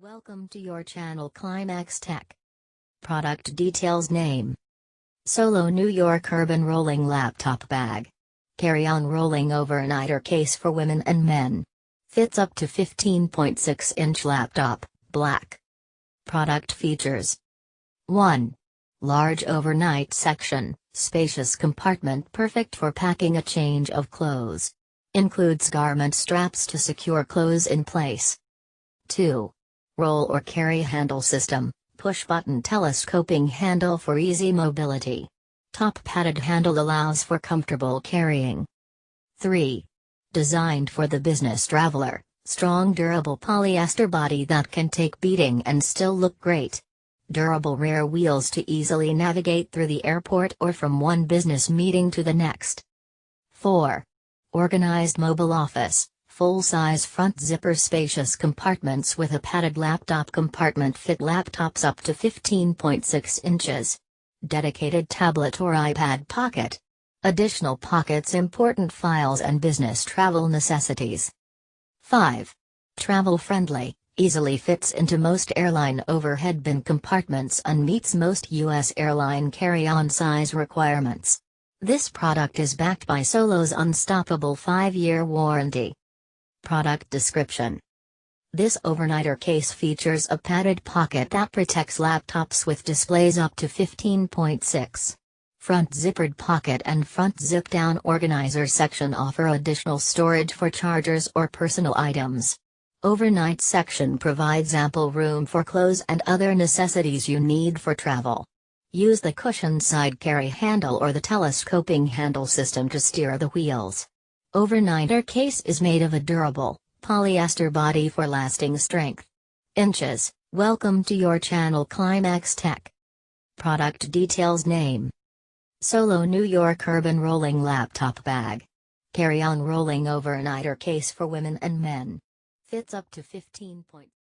Welcome to your channel Climax Tech. Product details: name. Solo New York Urban Rolling Laptop Bag. Carry-on rolling overnighter case for women and men. Fits up to 15.6-inch laptop, black. Product features. 1. Large overnight section, spacious compartment perfect for packing a change of clothes. Includes garment straps to secure clothes in place. 2. Roll or carry handle system, push-button telescoping handle for easy mobility. Top padded handle allows for comfortable carrying. 3. Designed for the business traveler, strong durable polyester body that can take beating and still look great. Durable rear wheels to easily navigate through the airport or from one business meeting to the next. 4. Organized mobile office. Full-size front zipper, spacious compartments with a padded laptop compartment, fit laptops up to 15.6 inches. Dedicated tablet or iPad pocket. Additional pockets, important files and business travel necessities. 5. Travel-friendly, easily fits into most airline overhead bin compartments and meets most U.S. airline carry-on size requirements. This product is backed by Solo's unstoppable 5-year warranty. Product description. This overnighter case features a padded pocket that protects laptops with displays up to 15.6. Front zippered pocket and front zip-down organizer section offer additional storage for chargers or personal items. Overnight section provides ample room for clothes and other necessities you need for travel. Use the cushioned side carry handle or the telescoping handle system to steer the wheels. Overnighter case is made of a durable, polyester body for lasting strength. Inches. Welcome to your channel Climax Tech. Product details: name. Solo New York Urban Rolling Laptop Bag. Carry-on rolling overnighter case for women and men. Fits up to 15.